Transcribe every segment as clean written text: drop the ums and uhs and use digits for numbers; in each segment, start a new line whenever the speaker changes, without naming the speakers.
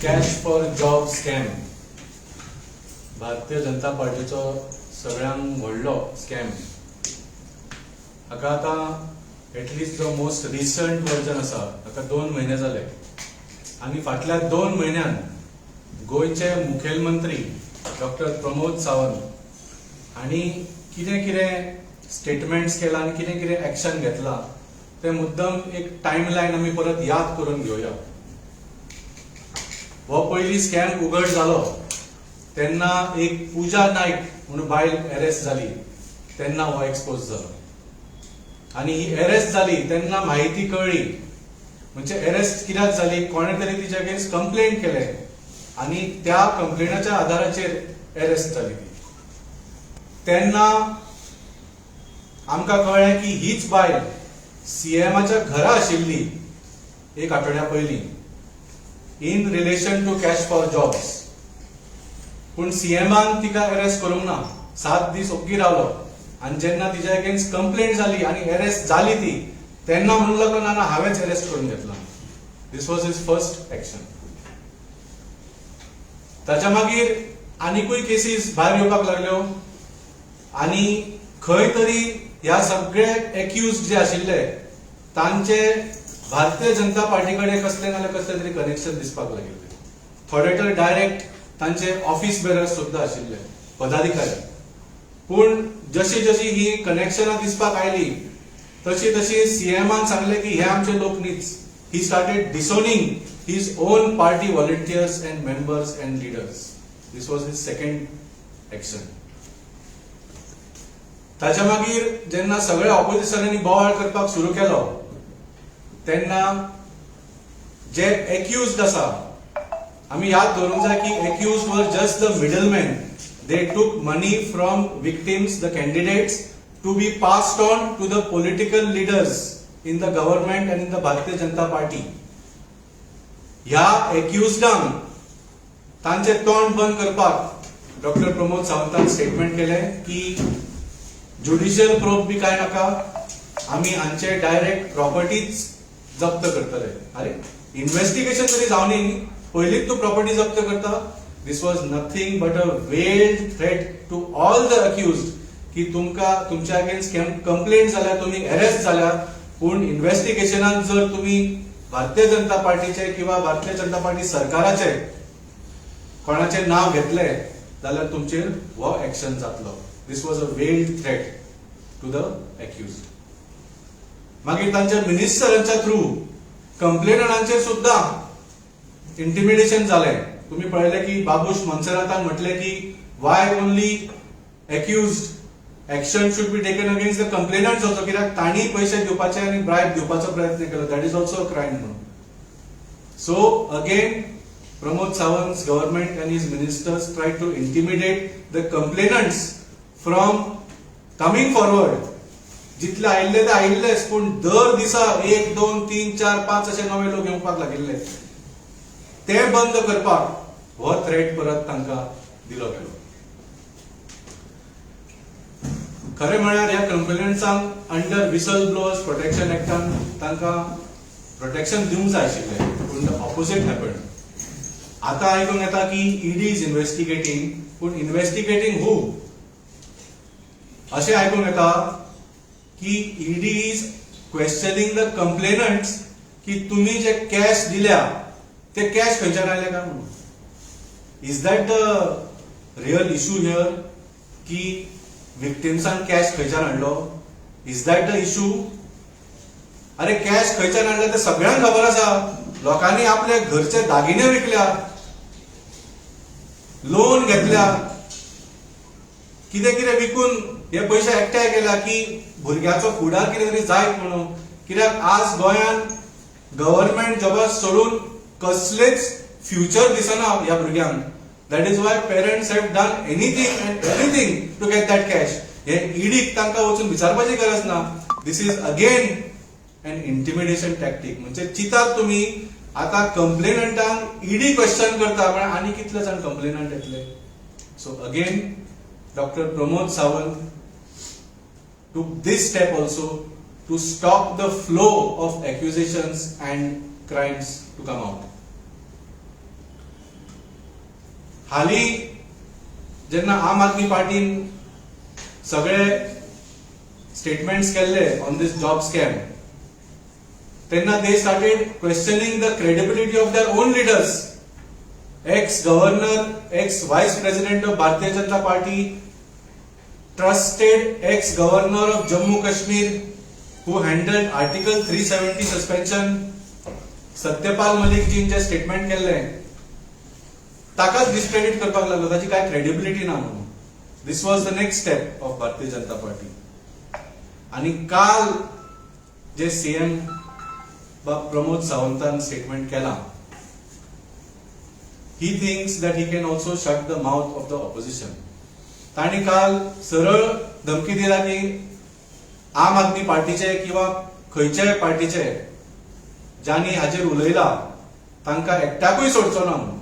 Cash for job scam Bharatiya Janata पार्टीचो सगळ्यांत व्हडलो scam. हाका आतां एटलिस्ट जो मोस्ट रिसंट वर्जन आसा हाका 2 म्हयने जाले आनी फाटल्या 2 म्हयन्यांत गोंयचे मुखेलमंत्री डॉक्टर प्रमोद सावंत हांणी कितें कितें स्टेटमेंट्स केला आनी कितें कितें एक्शन घेतला ते मुद्दम एक टायमलायन आमी परत याद करून घेवया. हो पयली स्कॅम उघड जालो तेन्ना एक पूजा नायक म्हणून बायल अरेस्ट जाली तेन्ना हो एक्सपोज जालो आनी ही अरेस्ट जाली तेन्ना म्हायती कळ्ळी. म्हणजे अरेस्ट कित्याक जाली, कोणे तरी तिचे अगेन्स्ट कंप्लेंट केले आनी त्या कंप्लेनाच्या आधाराचेर अरेस्ट जाली ती. तेन्ना आमकां कळ्ळें की हीच बायल सीएमाच्या घरा आशिल्ली एक आठवड्या पयलीं in relation to cash for jobs. पूण सीएमान तिका अरेस्ट करूंक ना, 7 दीस ओग्गी रावलो आनी जेन्ना तिच्या अगेन्स्ट कंप्लेंट जाली आनी अरेस्ट जाली ती तेन्ना म्हणूंक लागलो ना ना हांवेंच अरेस्ट करून घेतला. दिस वॉज हिज फर्स्ट एक्शन. ताच्या मागीर आनीकूय केसीस भायर येवपाक लागल्यो आनी खंय तरी ह्या सगळे एक्यूज जे आशिल्ले तांचे भारतीय जनता पार्टी कडेन कसले ना कसले तरी कनेक्शन दिसपाक लागिल्ले. थोडे तर डायरेक्ट तांचे ऑफिस बेरर्स सुद्धा आशिल्ले, पदाधिकारी. पूण जशी जशी ही कनेक्शनां दिसपाक आयली तशी तशी सीएमान सांगले की हे आमचे लोक न्हीच. He started disowning his own party volunteers and members and leaders. This was his second action. ताच्या मागीर जेन्ना सगळ्या ऑपोजिशनांनी बोवाळ करपाक सुरू केलो तेन्ना जे एक्यूज्ड आसा, आमी याद दवरूंक जाय की accused were just the middleman. They took money from victims, the candidates, to be passed on to the political leaders in the government and in the Bharatiya Janata party. ह्या एक्यूज्डांक तांचे तोंड बंद करपाक डॉक्टर प्रमोद सावंतान स्टेटमेंट केले की ज्युडिशियल प्रोब बी काय नाका, आमी हांचे डायरेक्ट प्रॉपर्टीज जप्त करतले. अरे इन्व्हेस्टिगेशन तरी जावनी, पयलींच तू प्रॉपर्टी जप्त करता. This was nothing but a veiled threat to all the accused की तुमकां तुमच्या अगेन्स्ट कंप्लेंट जाल्या, तुम्ही अरेस्ट जाल्यात, पूण इन्व्हेस्टिगेशनात जर तुम्ही भारतीय जनता पार्टीचे किंवा भारतीय जनता पार्टी सरकाराचे कोणाचे नाव घेतले जाल्यार तुमचेर हो एक्शन जातलो. This was a veiled threat to the accused. मागीर तांच्या मिनिस्टरांच्या थ्रू कंप्लेनंटांचेर सुद्धा इंटिमिडेशन जाले. तुम्ही पळयले की बाबूश मनसरातान म्हटले की why only accused action should be taken against the complainants also, कित्याक तांणी पैसे दिवपाचे आनी ब्रायब दिवपाचो प्रयत्न केलो. That is also a crime म्हणून. सो अगेन प्रमोद सावंत's government and his ministers tried to intimidate the complainants from coming forward. जितले आयिल्ले ते आयिल्लेच, पूण दर दिसा 1, 2, 3, 4, 5 असे नवे लोक येवपाक लागिल्ले. ते बंद करपाक हो थ्रेट परत तांकां दिलो गेलो. खरें म्हळ्यार ह्या कंप्लेनंट्सांक अंडर विसल ब्लोअर्स प्रोटेक्शन एक्टान तांकां प्रोटेक्शन दिवंक जाय आशिल्लें, पूण द ऑपोजिट हॅपन्ड. आता आयकूंक येता की ईडी इज इन्व्हेस्टिगेटिंग, पूण इन्व्हेस्टिगेटिंग हू अशें आयकूंक येता की ईडी इज क्वेश्चनिंग द कंप्लेनंट्स की तुम्ही जे कॅश दिल्या ते कॅश खंयच्यान आयले काय म्हणून. Is that the real issue here की विक्टिम्सान कॅश खंयच्यान हाडलो? Is that the issue? अरे कॅश खंयच्यान हाडले ते सगळ्यांक खबर आसा. लोकांनी आपले घरचे दागिने विकल्या, लोन घेतल्या, कितें कितें विकून हे पयशे एकठांय केल्या की भुरग्याचो फुडार कितें तरी जायत म्हणून. कित्याक आज गोंयांत गव्हर्नमेंट जॉबां सोडून कसलेच फ्युचर दिसना ह्या भुरग्यांक. That is why parents have done anything and everything to get that cash. हे ईडीक तांकां वचून विचारपाची गरज ना. This is again an intimidation tactic. म्हणजे चिंतात तुमी आता कंप्लेनंटांक ईडी क्वेश्चन करता, पण आनी कितले जाण कंप्लेनंट येतले. So again Dr. Pramod Sawant took this step also to stop the flow of accusations and crimes to come out. हाली जेन्ना आम आदमी पार्टीन सगळे स्टेटमेंट्स केल्ले ऑन दिस जॉब स्कॅम, तेन्ना they started questioning the credibility of their own leaders. X governor, x vice president of Bharatiya Janata party, trusted ex-governor of Jammu Kashmir who handled Article 370 suspension, Satyapal Malik ji जे statement केले ताकाच discredit करपाक लागलो, ताची काय credibility ना म्हणून. This was the next step of Bharatiya Janata party. आणि काल जे सीएम प्रमोद सावंतान स्टेटमेंट केला, he thinks that he can also shut the mouth of the opposition. ताणी काल सरळ धमकी दिला की आम आदमी पार्टीचे किंवा खंयच्याय पार्टीचे ज्यांनी हाजेर उलयला तांकां एकट्याकूय सोडचो ना म्हणून.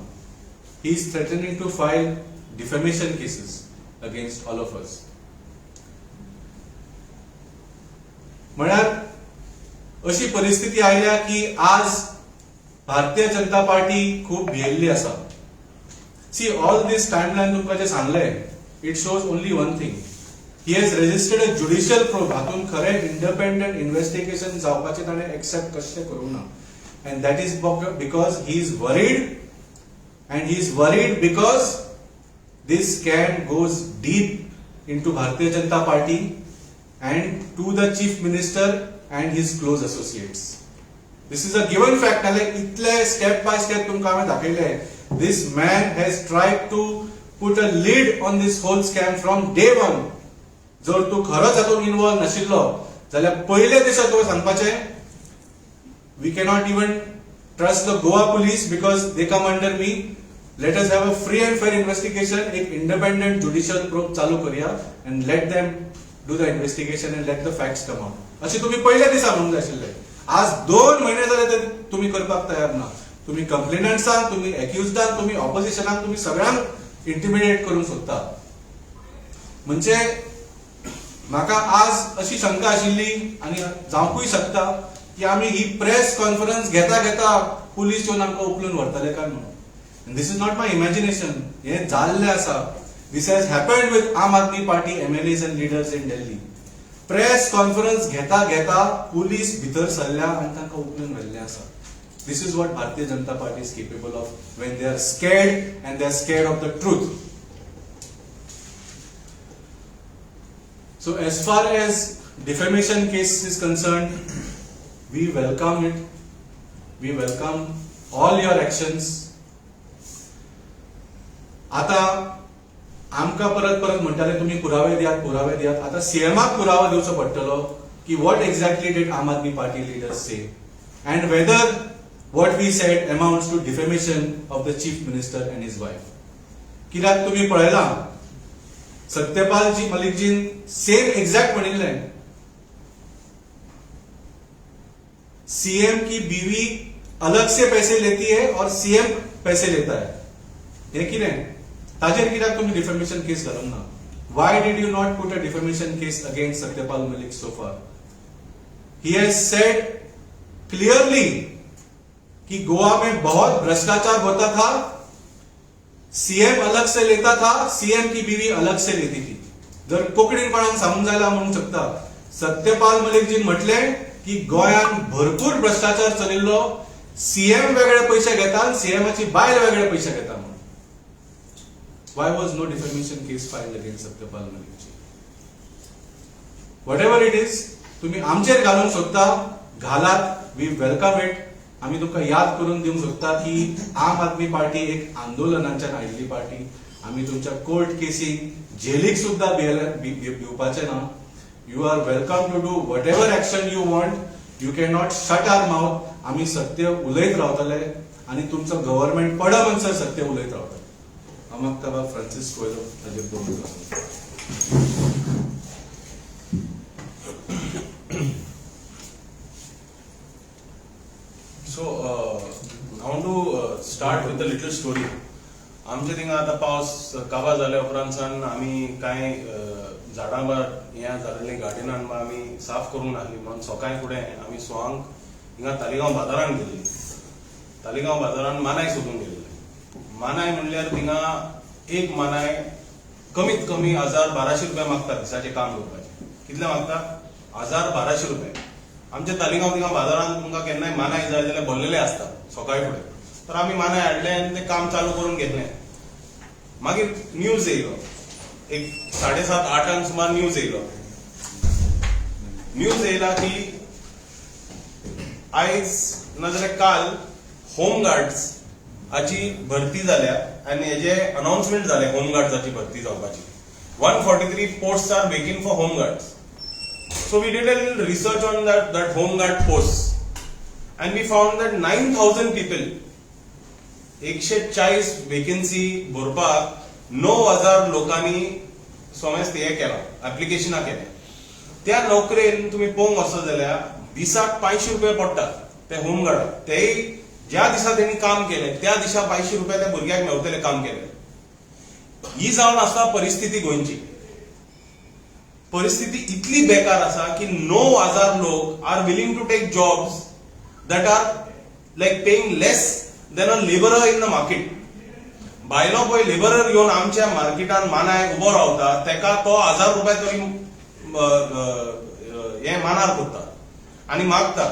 He is threatening to file defamation cases against all of us. म्हळ्यार अशी परिस्थिती आयल्या की आज भारतीय जनता पार्टी खूप भियेल्ली आसा. सी ऑल दिस टाइमलाइन तुमकां जे सांगलें, it shows only one thing. He has registered a judicial probe. हातून खरे independent investigation जावपाचे ताणे accept कशें करूंक ना. And that is because he is worried, and he is worried because this scam goes deep into Bharatiya Janata Party and to the chief minister and his close associates. This is a given fact. इतले step by step तुमकां हांवें दाखयले. This man has tried to put a lid on this whole scam from day one. जर तू खरोच हातून involve नाशिल्लो जाल्यार पयले दिसा तुवें सांगपाचें, we cannot even trust the Goa police because they come under me. Let us have a free and fair investigation. एक independent judicial probe चालू करूया and let them do the investigation and let the facts come out. अशी तुम्ही पयले दिसा म्हणूंक जाय आशिल्लें. आज 2 महिने जाले ते तुम्ही करपाक तयार ना. तुम्ही कंप्लेनंट्सांक, तुम्ही एक्युज्डांक, तुम्ही ऑपोजिशनाक, तुम्ही सगळ्यांक इंटिमिडेट करूंक सोदता. म्हणजे म्हाका आज अशी शंका आशिल्ली आनी जावंकूय शकता की आमी ही प्रेस कॉन्फरन्स घेता घेता पुलीस येवन आमकां उखलून व्हरतले काय म्हणून. This is not my imagination. हे जाल्लें आसा. This has happened with Aam Aadmi Party MLAs and leaders in Delhi. Press conference घेता घेता पुलीस भितर सरल्या आनी तांकां उखलून व्हेल्लें आसा. This is what Bharatiya Janata Party is capable of when they are scared, and they are scared of the truth. So as far as defamation case is concerned, we welcome it. We welcome all your actions. आता आमकां परत परत म्हणटाले तुम्ही पुरावे दियात, पुरावे दियात. आता सीएमाक पुरावा दिवचो पडटलो की what exactly did Aam Aadmi Party leaders say and whether what we said amounts to defamation of the chief minister and his wife. कित्याक तुम्ही पळयला सत्यपाल जी मलिक जीन सेम एग्जैक्ट म्हणिल्लें, सीएम की बीवी अलग से पैसे लेती है और सीएम पैसे लेता है. हे कितें? ताजेर कित्याक तुम्ही डिफेमेशन केस घालूंक ना? Why did you not put a defamation case against Satyapal Malik so far? He has said clearly कि गोवा में बहुत भ्रष्टाचार होता था, सीएम अलग से लेता था, सीएम की बीवी अलग से लेती थी. जर कोंकणीपणान सांगूंक जायला म्हणूंक शकता, सत्यपाल मलिक जी म्हटले की गोंयान भरपूर भ्रष्टाचार चलिल्लो, सीएम वेगळे पैसे घेता, सीएमाची बायल वेगळे पैसे घेता म्हणून. Why was no defamation case filed against Satyapal Malik ji? Whatever it is, तुम्ही आमचेर घालूंक सोदता, घालात. We welcome it. आम्ही तुमकां याद करून दिवंक सोदता की आम आदमी पार्टी एक आंदोलनाच्यान आयिल्ली पार्टी. आम्ही तुमच्या कोर्ट केसीक जेलीक सुद्धा भिवपाचे ना. You are welcome to do whatever action you want. You can not shut our mouth. आम्ही सत्य उलयत रावतले आणि तुमचं गव्हर्नमेंट पडा म्हणसर सत्य उलयत रावतले. आम्हाक ताबा फ्रांसीस कोयलो हाजेर दोन.
So, I want to start with a little story. आमच्या थिंगा आता पावस काबार जाल्या उपरांत सावन आमी कांय झाडां ह्या जाल्ली गार्डनान आमी साफ करूंक नासली म्हणून सकाळी फुडें आमी सोंग हिंगा तालिगांव बाजारान गेल्ली. तालिगांव बाजारान मानाय सोदूंक गेल्ले. मानाय म्हणल्यार थिंगा एक मानाय कमीत कमी 1000-1200 रुपये मागता दिसाचे काम करपाचे. कितले मागता? 1000-1200 रुपये. आमच्या तालिगांव थिंगा बाजारात तुमकां केन्नाय मानाय जाय जाल्यार भरलेले असता सकाळी फुडें. तर आमी मानाय हाडले आनी ते काम चालू करून घेतले. मागीर न्यूज येयलो, एक 7:30-8 सुमार न्यूज येयलो. न्यूज येयला की आयज नाजाल्यार काल होमगार्ड्स हाची भरती जाल्या आनी हेजे अनाउन्समेंट जाले होमगार्ड्साची भरती जावपाची. 143 posts are vacant for home guards. So we did a little research on that home guard posts and we found that 9,000 people 140 vacancy भरपाक 9,000 लोकांनी समज हे केला, ऍप्लिकेशनां केल्या. त्या नोकरेन तुम्ही पळोवंक वचत जाल्यार दिसाक 500 रुपये पडटात ते होमगार्डाक. तेय ज्या दिसा त्यांनी काम केले त्या दिसा 500 रुपये त्या भुरग्याक मेवतले काम केले. ही जावन आसा परिस्थिती गोंयची. परिस्थिती इतली बेकार आसा की 9,000 लोक are willing to take jobs that are like paying less than a labourer in the market. भायलो पळय लेबरर येवन आमच्या मार्केटान मानाय उबो रावता तेका तो 1000 रुपये तरी हे मानार करता आनी मागता.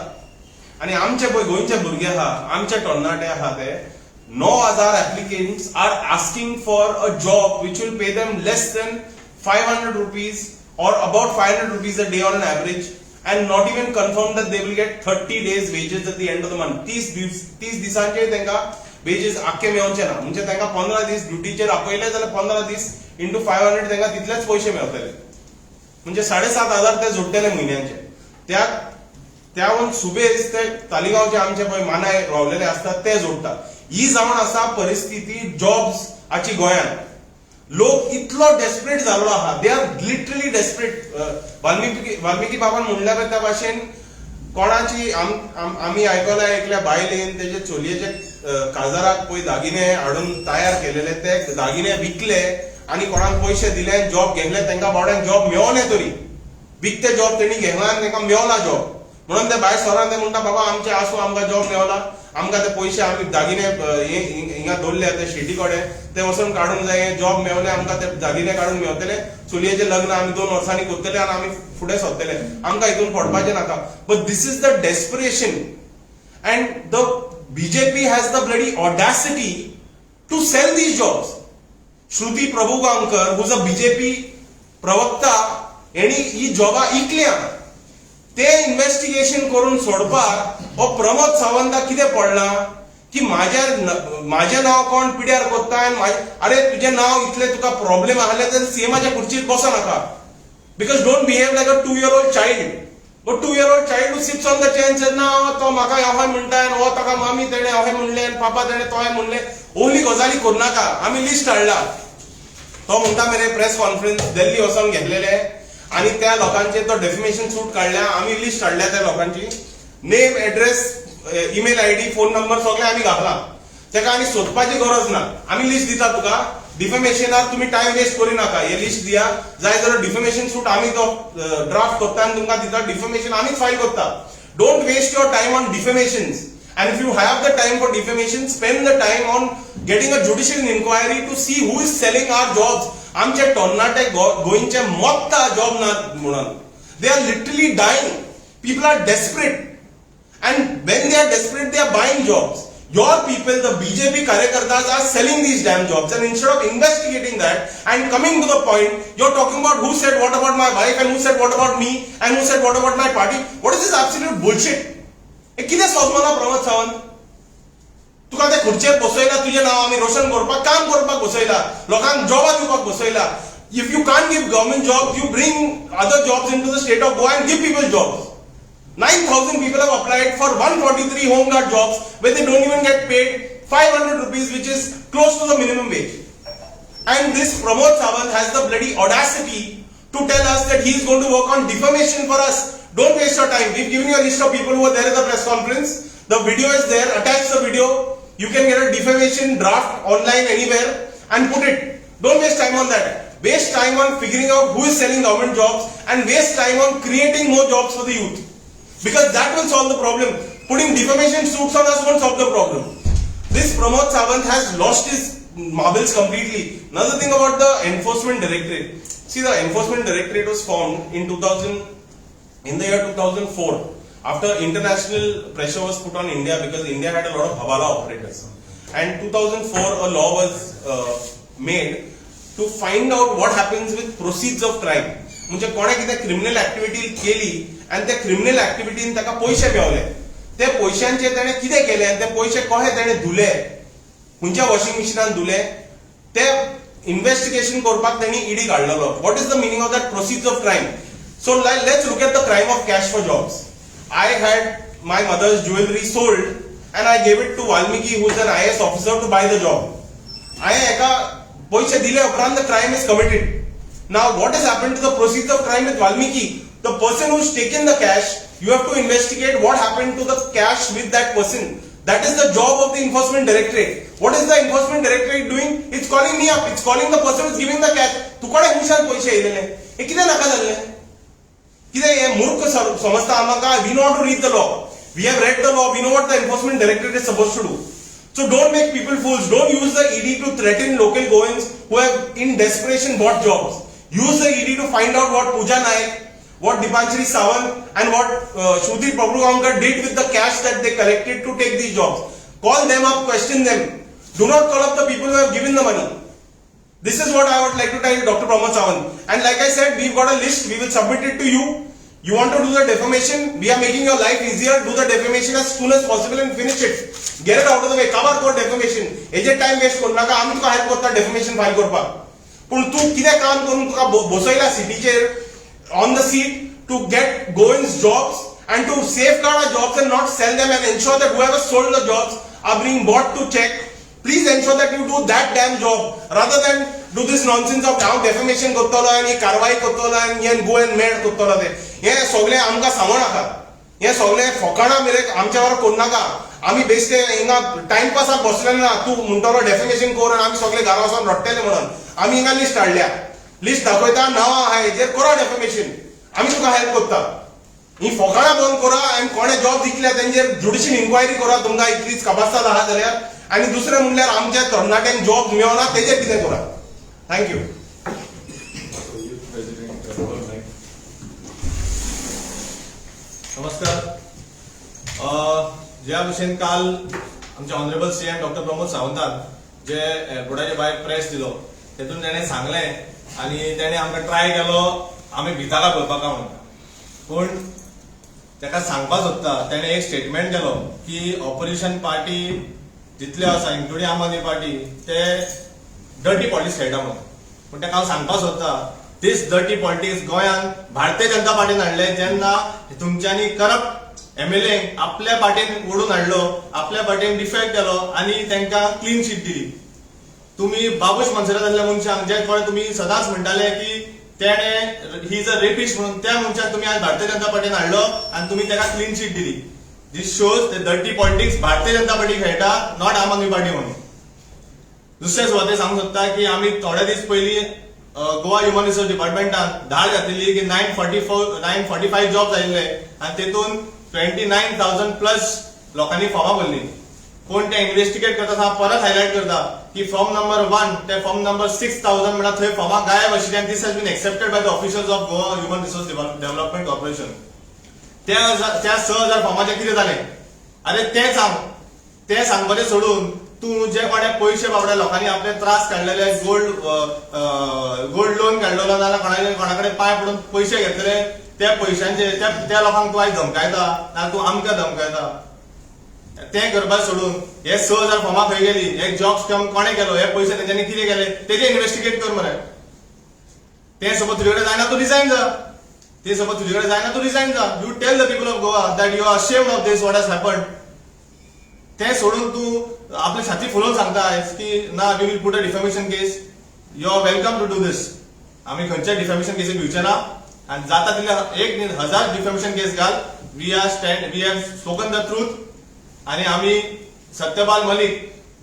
आणि आमचे पळय गोंयचे भुरगे आहा, आमचे तरणाटे आहा ते 9,000 applicants are asking for a job which will pay them less than 500 rupees or about 500 rupees a day on an average and not even confirm that they will get 30 days wages at the end of the month. 30 दिसांचे तांकां wages आख्खे मेवचे ना. म्हणजे तांकां 15 दीस ड्युटीचेर आपयले जाल्यार 15 दीस into 500 तांकां तितलेच पयशे मेवतले. म्हणजे 7,500 ते जोडटले म्हयन्याचे. त्यावन सुबेज ते तालिगांवचे आमचे पळय मानाय रावलेले असतात ते जोडटा. ही जावन आसा परिस्थिती जॉब्स हाची गोंयांत. लोक इतलो डेस्परेट जाल्लो आहा, they are literally desperate. Valmiki बाबान म्हणल्या त्या भाशेन कोणाची आम्ही आयकला एकल्या बायलेन तेजे चलयेचे काजाराक पळय दागिने हाडून तयार केलेले, ते दागिने विकले आनी कोणाक पयशे दिले, जॉब घेतले, तांकां बावड्यांक जॉब मेवले. तरी विकते जॉब तेणी घेतला आनी तांकां मेवला जॉब. म्हणून ते भायर सरान ते म्हणटा बाबा आमचे आसू आमकां जॉब मेवला, आमकां ते पयशे आमी दागिने हिंगा दवरले ते शेटी कडेन ते वचून काडूंक जाय, जॉब मेवले, आमकां ते दागिने काडून मेवतले, चलयेचें लग्न आमी 2 वर्सांनी करतले आनी आमी फुडें सरतले, आमकां हितून पडपाचें नाका. But this is the desperation and the BJP has the bloody audacity to sell these jobs. Shruti Prabhugaonkar who's a BJP प्रवक्ता, हेणी ही जॉबां इकल्या. ते इन्व्हेस्टिगेशन करून सोडपाक हो प्रमोद सावंताक कितें पडला की माझे नाव कोण पिड्यार कोत्ता आनी अरे तुझे नाव इतले तुका प्रॉब्लेम आहले तर सीएमाच्या खुर्चीर बसो नाका. Because don't behave like a 2-year-old child. But 2-year-old child who sits on the chair and says ना तो म्हाका अहें म्हणटा आनी हो ताका मामी तेणे अहें म्हणलें आनी पापा तेणे तोहें म्हणलें. ओहली गजाली करूं नाका. आमी लिस्ट हाडला. तो म्हणटा मरे प्रेस कॉन्फरन्स दिल्ली वचोन घेतलेले आणि त्या लोकांचे तो डेफिमेशन सूट काढल्या. आम्ही लिस्ट काढल्या त्या लोकांची, name, address, email ID, phone number सगळे आम्ही घातला. तेका आनी सोदपाची गरज ना. आम्ही लिस्ट दिता तुका. डिफेमेशनार तुम्ही टाइम वेस्ट करू नाका. हे लिस्ट दिया, जाय जाल्यार डिफेमेशन सूट आम्ही तो ड्राफ्ट करता आणि तुमकां दिता. डिफेमेशन आम्हीच फाईल करता. Don't waste your time on defamations. And if you have the time for defamation, spend the time on getting a judicial inquiry to see who is selling our jobs. आमचे टोन्नाटे गोंयचे मोत्ता job ना म्हणून. They are literally dying. People are desperate. And when they are desperate, they are buying jobs. Your people, the BJP karyakartas, are selling these damn jobs. And instead of investigating that and coming to the point, you're talking about who said what about my wife and who said what about me and who said what about my party. What is this absolute bullshit? कितें सोदमना प्रमोद सावंत? तुका ते खुर्चेर बसयला, तुझे नाव आमी रोशन करपाक, काम करपाक बसयला, लोकांक जॉबां दिवपाक बसयला. If you can't give government jobs, you bring other jobs into the state of Goa and give people jobs. 9,000 people have applied for 143 home guard jobs where they don't even get paid 500 rupees, which is close to the minimum wage. And this Pramod Sawant has the bloody audacity to tell us that he is going to work on defamation for us. Don't waste your time. We've given you a list of people who were there at the press conference. The video is there. Attach the video. You can get a defamation draft online anywhere and put it. Don't waste time on that. Waste time on figuring out who is selling government jobs and waste time on creating more jobs for the youth. Because that will solve the problem. Putting defamation suits on us won't solve the problem. This Pramod Sawant has lost his marbles completely. Another thing about the Enforcement Directorate. See, the Enforcement Directorate was formed in the year 2004 after international pressure was put on India because India had a lot of Hawala operators. And 2004 a law was made to find out what happens with proceeds of crime. म्हणजे कोणे कितें criminal activity केली आणि त्या criminal ऍक्टिव्हिटीन ताका पैसे मेवले, ते पैशांचे ताणे कितें केले आनी ते पैसे कशे ताणे धुले, खंयच्या वॉशिंग मशिनान धुले, ते इन्व्हेस्टिगेशन करपाक तांणी ईडी काडलेलो. What is the meaning of that proceeds of crime? So let's look at the crime of cash for jobs. I had my mother's jewelry sold and I gave it to Valmiki, who is an IAS officer, to buy the job. I eka पैसे दिले उपरांत the crime is committed. Now what has happened to the proceeds of crime with Valmiki? The person who's taken the cash, you have to investigate what happened to the cash with that person. That is the job of the Enforcement Directorate. What is the Enforcement Directorate doing? It's calling me up. It's calling the person who's giving the cash. तू कोणे हुशार पैसे येयलेले? हे कितें नाका जाल्ले? कितें हे मूर्ख समजता आमकां? We know how to read the law. We have read the law. We know what the Enforcement Directorate is supposed to do. So don't make people fools. Don't use the ED to threaten local goans who have in desperation bought jobs. Use the ED to find out what Pooja Naik, what Dipanjari Sawant and what Shruti Prabhugaonkar did with the cash that they collected to take these jobs. Call them up, question them. Do not call up the people who have given the money. This is what I would like to tell Dr. Pramod Sawant. And like I said, we've got a list. We will submit it to you. You want to do the defamation? We are making your life easier. Do the defamation as soon as possible and finish it. Get it out of the way. Cover for defamation. Eje time waste करू नका. आम्ही तुका help करता defamation file करपाक. पण तू कितें काम करून तुका बसयला सिटीचेर on the seat to get Goans jobs and to safeguard our jobs and not sell them and ensure that whoever sold the jobs are being bought to check. Please ensure that you do that damn job rather than do this nonsense of now defamation करतलो आणि कारवाई करतलो आणि हे go and mad करतलो ते. हे सगळे आमकां सांगू नाका. हे सगळे फोकाणा मेरे आमच्या वर करू नाका. आम्ही बेश्टे हिंगा टाइमपासाक बसलेले ना. तू म्हणटलो डेफिमेशन कर आणि आम्ही सगळे घरा वचून रडटले म्हणून. आम्ही हिंगा लिस्ट हाडल्या. लिस्ट दाखयता नांवां आहा हेजेर करा डेफिमेशन. आम्ही तुका हेल्प करता. ही फोकाणा बंद करा आणि कोणे जॉब जिखल्या तांचेर ज्युडिशियल इन्क्वायरी करा. तुमकां इतलीच काबास्ताद आहा जाल्यार. आणि दुसरें म्हणल्यार आमच्या तरणाट्यांक जॉब मेळना तेजेर कितें करा. थँक्यू.
नमस्कार. ज्या भशेन काल आमचे ऑनरेबल सीएम डॉक्टर प्रमोद सावंतान जे एअरपोर्टाचे भायर प्रेस दिलो तेतून तेणें सांगलें आनी तेणें आमकां ट्राय केलो आमी भिताका करपाका म्हणून. पूण ताका सांगपाक सोदता तेणें एक स्टेटमेंट केलो की ऑपोजिशन पार्टी जितले आसा इन्क्लुडींग आम आदमी पार्टी ते डर्टी पॉलिटिक्स खेळटा म्हणून. पूण ताका हांव सांगपाक सोदता दिस डर्टी पॉलिटिक्स गोंयांत भारतीय जनता पार्टीन हाडले जेन्ना तुमच्यांनी करप्ट MLA आपल्या पार्टीन ओडून हाडलो, आपल्या पार्टीन डिफेक्ट केलो आणि तांकां क्लीन शीट दिली. तुम्ही बाबूश मनसुरातल्या मनशांक जे कोणे तुम्ही सदांच म्हणटाले की तेणे ही इज अ रेपिस्ट म्हणून त्या मनशाक तुम्ही आज भारतीय जनता पार्टीन हाडलो आणि तुम्ही ताका क्लीन शीट दिली. दिस शोज द डर्टी पॉलिटिक्स भारतीय जनता पार्टी खेळटा, नॉट आम आदमी पार्टी म्हणून. दुसरे सुवातेर सांगूंक सोदता की आमी थोडे दीस पयलीं गोवा ह्युमन रिसोर्स डिपार्टमेंटान धाड घातिल्ली की 945 जॉब्स आयिल्ले आणि तेतून 29,000 प्लस लोकांनी फॉर्मां भरली. कोण ते इन्व्हेस्टिगेट करता परत हायलाइट करता की फॉर्म नंबर 1 ते फॉर्म नंबर 6,000 म्हणा थंय फॉर्मां गायब आशिल्ली आणि this has been accepted by the officials of Goa Human Resource Development Corporation. त्या 6,000 फॉर्माचें कितें जालें? अरे ते सांगपाचें सोडून तू जे कोणे पयशे बाबड्या लोकांनी आपले त्रास काडलेले गोल्ड लोन काडलेलो नाजाल्यार कोणाकडे पांय पडून पयशे घेतलेले त्या पयशांचे त्या लोकांक तू आयज धमकायता ना तू आमकां धमकायता. ते करपाक सोडून हे 6,000 फॉर्मां खंय गेली, हे जॉब स्कॅम कोणे केलो, हे पयशे तेंच्यांनी कितें केले तेजे इन्व्हेस्टिगेट कर मरे. ते सपोज तुजे कडेन जायना तू रिजायन जा. ते सपोज तुजे कडेन जायना तू रिजायन जा. You tell the people of Goa that you are ashamed of this what has happened. ते सोडून तू आपली छाती फुलोवन सांगता की ना we will put a defamation case. You are welcome to do this. आम्ही खंयच्या डिफॅमेशन केसीक भिवचे ना आणि जाता तितले 1,000 डिफॅमेशन केस घाल. We have spoken the truth. आणि आम्ही सत्यपाल मलिक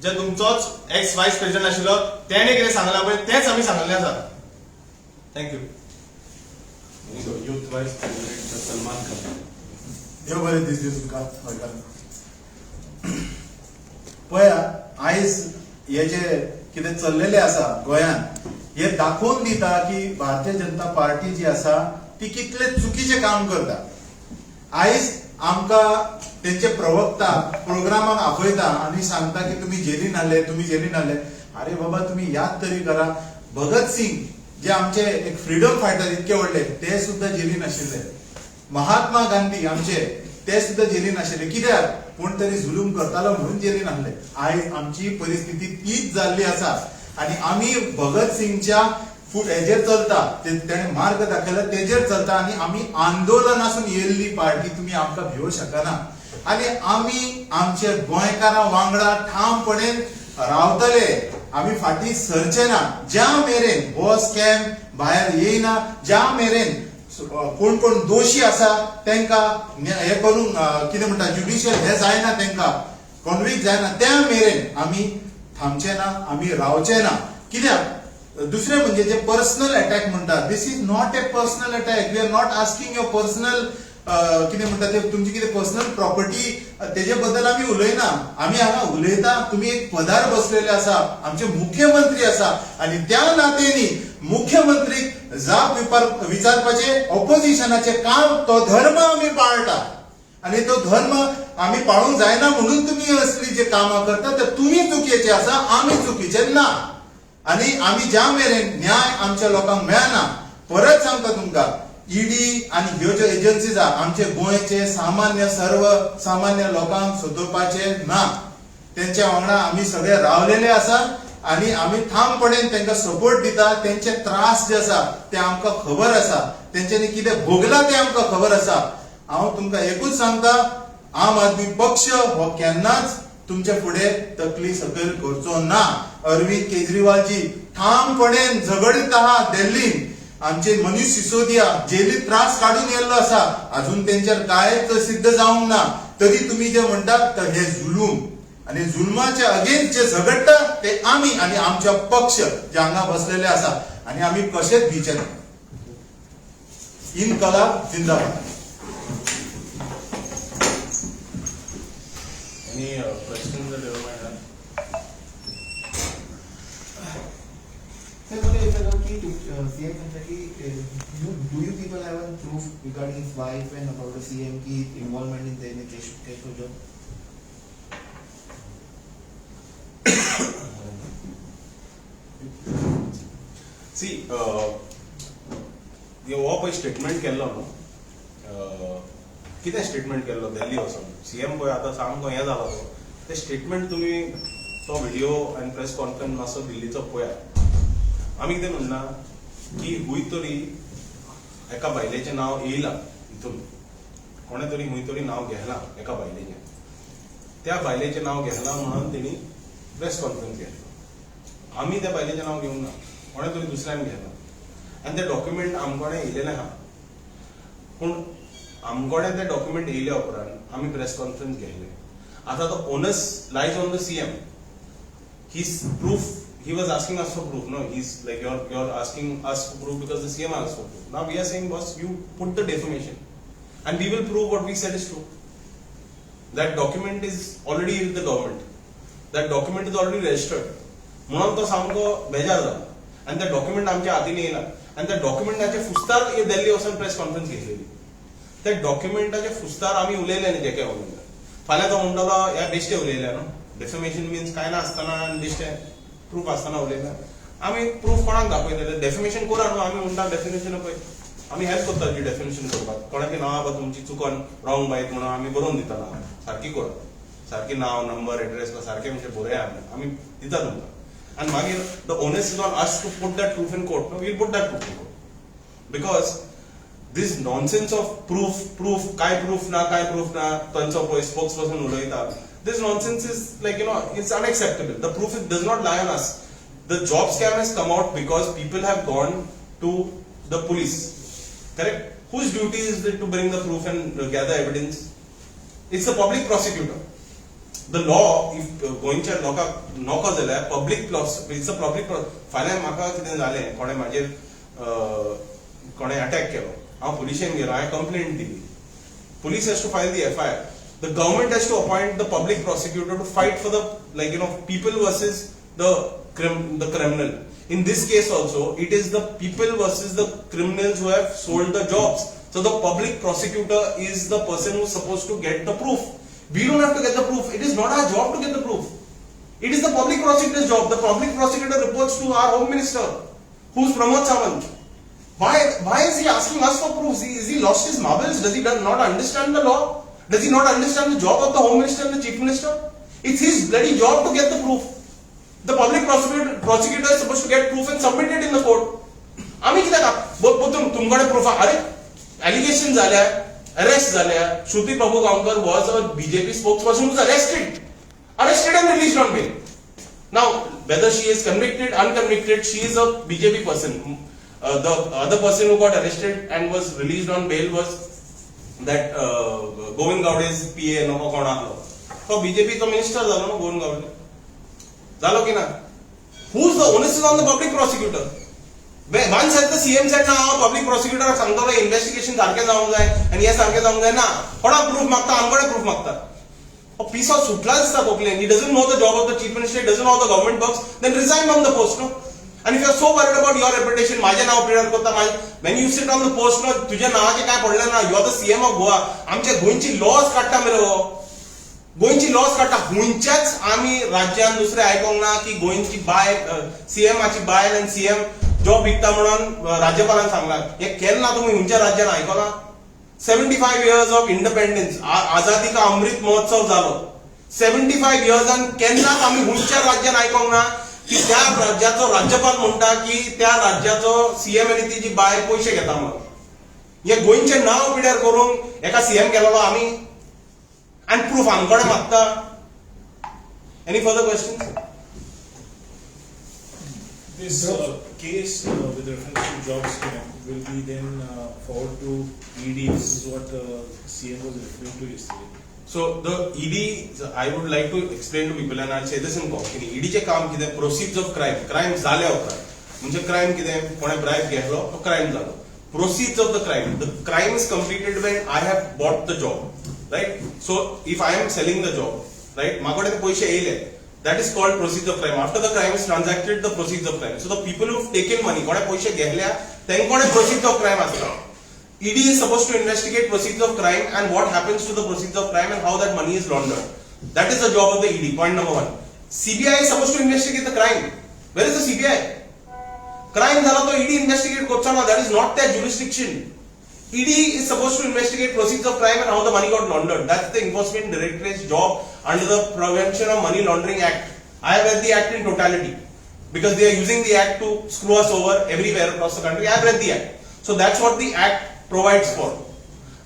जे तुमचोच एक्स व्हाईस प्रेसिडेंट आशिल्लो तेणे कितें सांगला पळय तेच आमी सांगलें आसा. Thank you.
Youth vice president Salman Khan.
देव बरें दीस दीस तुमकां गोंयकार. पळया आयज हे जे कितें चल्लेलें आसा गोंयांत हे दाखोवन दिता की भारतीय जनता पार्टी जी आसा ती कितले चुकीचे काम करता. आयज आमकां तेंचे प्रवक्ता प्रोग्रामाक आपयता आनी सांगता की तुम्ही जेलीन आहले तुम्ही जेलीन आहले. अरे बाबा तुम्ही याद तरी करा, भगत सिंग जे आमचे एक फ्रीडम फायटर इतके व्हडले ते सुद्धा जेलीन आशिल्ले. महात्मा गांधी आमचे ते सुद्धा जेलीन आशिल्ले. कित्याक? कोण तरी जुलूम करतालो म्हणून जेलीन आहले. आयज आमची परिस्थिती तीच जाल्ली आसा आणि आम्ही भगत सिंगच्या हेजेर चलता, तेणे मार्ग दाखयला तेजेर चलता आणि आम्ही आंदोलनासून येयल्ली पार्टी. तुम्ही आमकां भिवूं शकना. आणि आम्ही आमचे गोंयकारां वांगडा ठामपणेन रावतले. आम्ही फाटी सरचे ना ज्या मेरेन हो स्कॅम भायर येयना, ज्या मेरेन कोण कोण दोशी आसा तांकां हे करून कितें म्हणटा ज्युडिशियल हे जायना, तांकां कॉन्विक्ट जायना, त्या मेरेन आम्ही थांबचे ना, आम्ही रावचे ना. कित्याक? दुसरे म्हणजे जे पर्सनल अटॅक म्हणतात, this is not a personal attack. We are not asking your personal कितें म्हणटा ते तुमची कितें पर्सनल प्रॉपर्टी तेजे बद्दल आम्ही उलयना. आम्ही हांगा उलयता, तुम्ही एक पदार बसलेले आसा, आमचे मुख्यमंत्री आसा आणि त्या नात्यानी मुख्यमंत्रीक जाप विचारपाचे ऑपोजिशनाचे काम तो धर्म आम्ही पाळटा आणि तो धर्म आम्ही पाळूंक जायना म्हणून तुम्ही असली जे कामां करता ते तुम्ही चुकीचे आसा, आम्ही चुकीचे ना. आणि आम्ही ज्या मेरेन न्याय आमच्या लोकांक मेळना, परत सांगता तुमकां, ईडी आणि ह्यो ज्यो एजन्सीज आहा आमचे गोंयचे सामान्य सर्व सामान्य लोकांक सोदोवपाचे ना. त्यांच्या वांगडा आम्ही सगळे रावलेले आसा आणि आम्ही ठामपणेन तांकां सपोर्ट दिता. त्यांचे त्रास जे आसा ते आमकां खबर आसा, तेंच्यांनी कितें भोगला ते आमकां खबर आसा. हांव तुमकां एकूच सांगता, आम आदमी पक्ष हो केन्नाच तुमचे फुडें तकली सकयल करचो ना. अरविंद केजरीवालजी ठामपणेन झगडीत आहा दिल्लीन. आमचे मनीष सिसोदिया जेलीत त्रास काढून येल्लो आसा, अजून तेंचेर कांयच सिद्ध जावंक ना. तरी तुम्ही जे म्हणटात तर हे जुलूम आणि जुलमाच्या अगेन्स्ट जे झगडटा ते आम्ही आणि आमच्या पक्ष जे हांगा बसलेले आसा आणि आम्ही कशेच भिचे ना. इन्कलाब जिंदाबाद.
Any questions that you might have?
Sir, what is CM Khandri, do you people have a proof regarding his wife and about the CM की involvement in the case को job?
See, हो पळय स्टेटमेंट केल्लो न्हू, कितें statement केल्लो दिल्ली वचून CM पळय आतां सामको हें जालो ते स्टेटमेंट तुम्ही तो व्हिडिओ आनी प्रेस कॉन्फरन्स मातसो दिल्लीचो पळयात. आमी कितें म्हणना की हुंय तरी एका बायलेचें नांव येयलां हितून, कोणे तरी हुंय तरी नांव घेतलां एका बायलेचें, त्या बायलेचें नांव घेतलां म्हणून तेणी प्रेस कॉन्फरन्स घेतलो. आमी त्या बायलेचें नांव घेवंक ना, कोणे तरी दुसऱ्यान घेतलां आनी ते डॉक्युमेंट आमकोडे येयलेलें आहा. पूण आमकोडे ते डॉक्युमेंट येयल्या उपरांत आमी प्रेस कॉन्फरन्स घेतले. आतां तो onus lies on the CM. His proof, he was asking us for proof. No, he's like you're asking us for proof because the CM asked for proof. Now we are saying, boss, you put the defamation, and we will prove what we said is true. That document is already with the government. That document is already registered. म्हणून तो सामको बेजार जाला आणि त्या document आमच्या हातीन येयला आणि त्या डॉक्युमेंटाचे फुस्तार दिल्ली वचून प्रेस कॉन्फरन्स घेतलेली. त्या डॉक्युमेंटाचे फुस्तार आमी उलयले न्ही जेके उलयले. फाल्यां तो म्हणटलो ह्या बेश्टे उलयल्या न्हू, डेफेमेशन मीन्स काय नासतना आनी बेश्टे प्रूफ आसतना उलयल्या. आमी प्रूफ कोणाक दाखयतले? डेफेमेशन करा न्हू, आमी म्हणटा डेफिनेशन पळय आमी हेल्प करता ती डेफिनेशन करपाक. कोणाकी नांव बाबा तुमची चुकोन रॉंग बायत म्हणून आमी बरोवन दिता, सारकी कर, सारकी नांव नंबर एड्रेस सारके म्हणजे बरया आमी दिता तुमकां. आनी मागीर the onus is on us to put that proof in court. No, we'll put that proof in court because this nonsense of proof काय प्रूफ ना तांचो पळय स्पोक्स पर्सन उलयता. This nonsense is like, it's unacceptable. The proof does not lie on us. The job scam has come out because people have gone to the police. Correct? Whose duty is it to bring the proof and gather evidence? It's the public prosecutor. The law, if goinच्या लोकांक नॉको जाल्यार public it's a public फाल्यां म्हाका कितें जालें, कोणे म्हाजेर कोणे attack केलो, हांव पुलिशेन गेलो, हांवें कंप्लेंट दिली. Police has to file the FIR. The government has to appoint the public prosecutor to fight for the people versus the criminal. In this case also, it is the people versus the criminals who have sold the jobs. So the public prosecutor is the person who's supposed to get the proof. We don't have to get the proof. It is not our job to get the proof. It is the public prosecutor's job. The public prosecutor reports to our Home Minister, who's Pramod Sawant. Why is he asking us for proofs? Is he lost his marbles? Does he not understand the law? Does he not understand the job of the Home Minister and the Chief Minister? It's his bloody job to get the proof. The public prosecutor is supposed to get proof and submit it in the court. आम्ही किती का तुमकडे proof अरे allegation झाल्या arrest झाल्या श्रुती प्रभू Gaonkar was a BJP spokesperson who was arrested and released on bail. Now whether she is convicted, unconvicted, she is a BJP person. The other person who got arrested and was released on bail was that Govind Gaude's PA नको कोणालो तो BJP तो minister झालो ना गोविंद गावडे झालो की ना. Who's the onus is on the public prosecutor. Once said the CM said ना public prosecutor सांगतो investigation सारखे जाऊन जाय आणि हे सारखे जाऊन जाय ना थोडा proof मागता आमकडे proof मागता. A piece of सुटलाच असता कोकलेन. He doesn't know the job of the chief minister, he doesn't know how the government works, then resign from the post, no? And if you are so worried about your reputation, माझे नाव prior करता when you sit on the post, no, तुझ्या नावाचे काय पडलं ना, you are the CM of Goa. आमच्या गोंयची laws काढता मरे गोंयची लॉस काढता हुंच्याच आम्ही राज्यान दुसरे आयकोंक ना की गोंयची बायल सीएमाची बायल आनी सीएम जॉब विकता म्हणून राज्यपालान सांगला. हे केन्ना तुम्ही हुंच्या राज्यान आयकला. 75 years of independence, आझादी का अमृत महोत्सव जालो. 75 years केन्नाच आम्ही हुंच्या राज्यान आयकोंक ना की त्या राज्याचो राज्यपाल म्हणटा की त्या राज्याचो सीएम आनी तिची बायल पैसे घेता म्हणून. हे गोंयचे नाव पिड्यार करून एका सीएम केलेलो आम्ही and proof आमकडे मागता. Any further questions?
This case with reference to job scam will be then forwarded to ED. This is what CM was referring to yesterday.
So the ED, I would like to explain to people and I'll say this in common. ED चे काम कितें proceeds of crime. Crime झाले उपरांत. म्हणजे crime कितें कोणे bribe घेतलो तो crime झालो. Proceeds of the crime. The crime is completed when I have bought the job. Right? So if I am selling the job, right, मागोडे ते पैसे येयले, that is called proceeds of crime. After the crime is transacted, the proceeds of crime. So the people who've taken money, कोणे पैसे घेतल्या, तेंकोडे proceeds of crime असता. ED is supposed to investigate proceeds of crime and what happens to the proceeds of crime and how that money is laundered. That is the job of the ED. Point number 1. CBI is supposed to investigate the crime. Where is the CBI? Crime झाला तो ED investigate करता ना. That is not their jurisdiction. ED is supposed to investigate proceeds of crime and how the money got laundered. That's the Enforcement Directorate's job under the Prevention of Money Laundering Act. I have read the act in totality because they are using the act to screw us over everywhere across the country. I have read the act. So that's what the act provides for.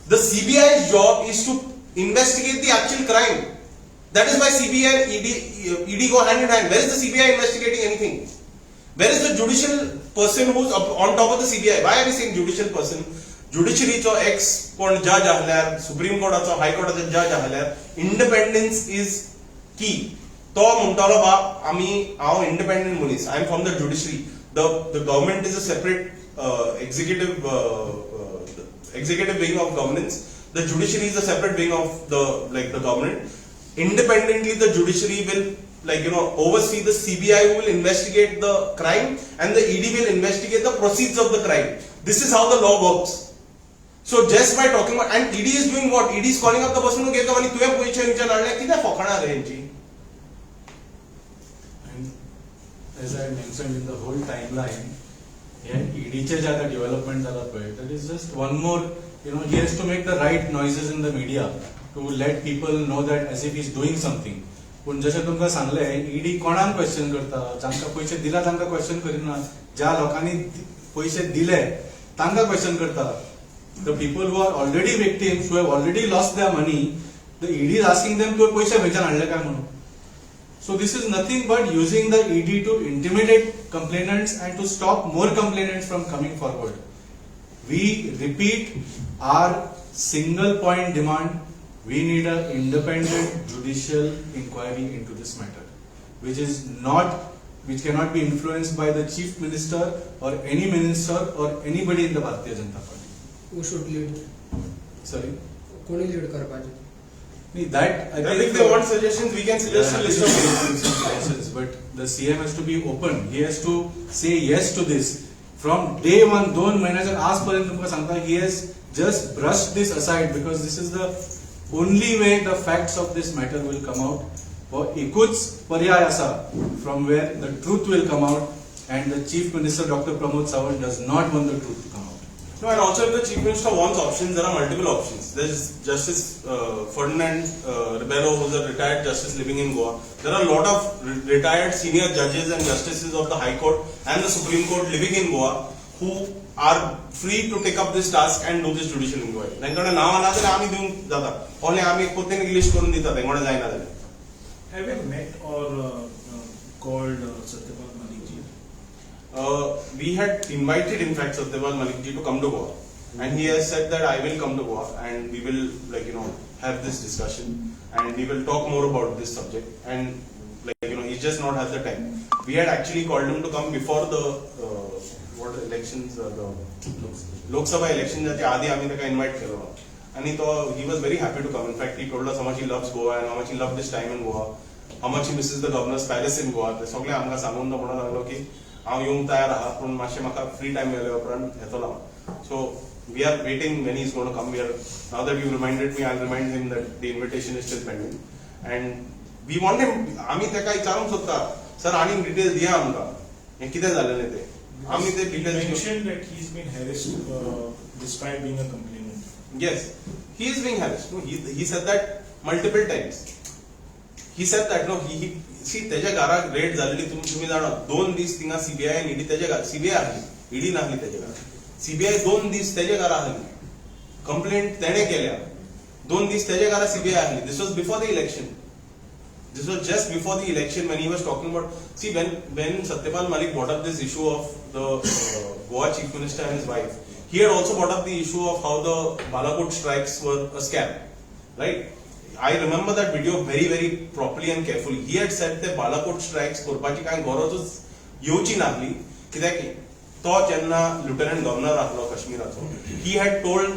The CBI's job is to investigate the actual crime. That is why CBI and ED go hand in hand. Where is the CBI investigating anything? Where is the judicial person who's on top of the CBI? Why are we saying judicial person? जुडिशरीचो ex कोण जज आहल्यार supreme कोर्टाचो हाय कोर्टाचो जज आहल्यार independence is की. तो म्हणटालो बाप आमी हांव इंडिपेंडंट मनीस. I am from the judiciary. The government is a separate executive wing of governance. The judiciary is a separate wing of the government. Independently, the judiciary will oversee the CBI who will investigate the crime and the ED will investigate the proceeds of the crime. This is how the law works. So just by talking about, and ED is doing what? ED is calling up the person who gave the money. तुझे पैसे विचार लाडले किती फकणा रे यांची.
And as I mentioned in the whole timeline, EDचे ज्या development झाला पळय, that is just one more, he has to make the right noises in the media to let people know that as if he is doing something. पण जशें तुमकां सांगले, ED कोणाक question करता, जांकां पैसे दिला तांकां क्वेश्चन करिना, ज्या लोकांनी पैसे दिले तांकां क्वेश्चन करता. The people who are already victims, who have already lost their money, the ED is asking them to पैसे खंयच्यान हाडले काय म्हणून. So this is nothing but using the ED to intimidate complainants and to stop more complainants from coming forward. We repeat our single point demand. We need an independent judicial inquiry into this matter, which cannot be influenced by the chief minister or any minister or anybody in the Bharatiya Janata Party.
Who should lead?
Sorry?
कोणी lead करपाचे?
That I think
if they want suggestions, we can suggest a list of
suggestions. but the CM has to be open. He has to say yes to this. From day one, 2 महिन्याच्या आजपर्यंत तुमका सांगता, he has just brushed this aside because this is the only way the facts of this matter will come out. व एकूच पर्याय असा from where the truth will come out, and the Chief Minister Dr. Pramod Sawant does not want the truth to come out.
No, and also if the Chief Minister wants options, there are multiple options. There's Justice Ferdinand Rebello, who's a retired justice living in Goa. There are a lot of retired senior judges and justices of the High Court and the Supreme Court living in Goa who are free to take up this task and do this judicial inquiry. तांकडे नाव आला तर आम्ही देऊन जातात. only आम्ही पोतेने list करून दितात. तांकडे जायना जाल्यार.
Have you met or called Satyapal Malik ji?
We had invited, in fact, Satyapal Malik ji to come to Goa, and he has said that I will come to Goa and we will, have this discussion and we will talk more about this subject. And he just not has the time. We had actually called him to come before the elections, the Lok Sabha elections. त्याच्या आधी आम्ही त्याला invite केलं. आणि तो he was very happy to come. In fact, he told us how much he loves Goa and how much he loved this time in Goa, how much he misses the governor's palace in Goa. ते सगळे आमका सांगून तो म्हणून लागलो की हांव येवंक तयार आहा, पण मातशें म्हाका फ्री टाइम मेळ्ळ्या उपरांत येतलो हांव. So we are waiting when he's going to come. Now that you reminded me, I'll remind him that the invitation is still pending. And we want him. आम्ही त्याका विचारूंक सोदता, सर आनीक डिटेल्स दिया आमकां. हें कितें जालेलें तें. आम्ही ते
He
details
mentioned that he's been harassed despite being a complainant.
Yes, he is being harassed. No, he said that multiple times. He said that he see त्याच्या घराक रेड झालेली तुम्ही जाणा 2 दीस थिंगा सीबीआय आणि ईडी त्याच्या घरात सीबीआय आली ईडी नाहली त्याच्या घरात सीबीआय 2 दीस त्याच्या घरा आली कंप्लेंट त्याने केल्या 2 दीस त्याच्या घरा सीबीआय आली this was before the election this was just before the election when he was talking about see when Satyapal Malik brought up this issue of the Goa Chief Minister and his wife he had also brought up the issue of how the Balakot strikes were a scam right I remember that video very very properly and carefully he had said that Balakot strikes करपाची काय गरजच येवची नाहली कित्याक तो जेन्ना lieutenant governor आसलो काश्मीराचो he had told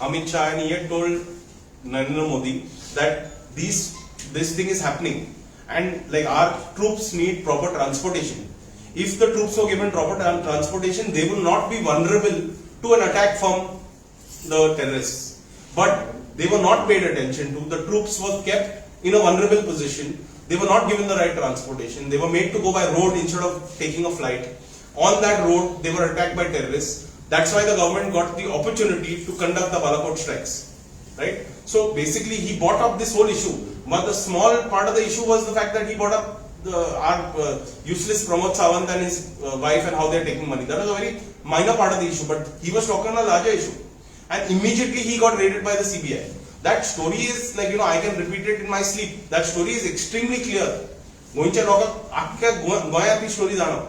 Amit Shah and he had told Narendra Modi that this thing is happening and our troops need proper transportation. If the troops were given proper transportation, they will not be vulnerable to an attack from the terrorists. But they were not paid attention to. The troops were kept in a vulnerable position. They were not given the right transportation. They were made to go by road instead of taking a flight. On that road, they were attacked by terrorists. That's why the government got the opportunity to conduct the Balakot strikes. Right? So basically he brought up this whole issue. But the small part of the issue was the fact that he brought up our useless Pramod Sawant and his wife and how they are taking money. That was a very minor part of the issue. But he was talking on a larger issue. And immediately he got raided by the CBI. That story is I can repeat it in my sleep. That story is extremely clear. गोंयच्या लोकांक आख्ख्या गोंयांत ही story जाणा.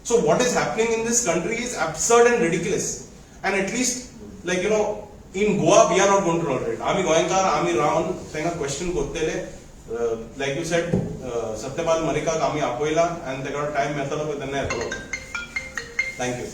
So what is happening in this country is absurd and ridiculous. And at least in Goa, we are not going to tolerate. आम्ही गोंयकार आम्ही रावन तांकां question करतले like you said Satyapal Malikaक आम्ही आपयला and ताका टाइम मेळटलो तेन्ना येतलो. Thank you.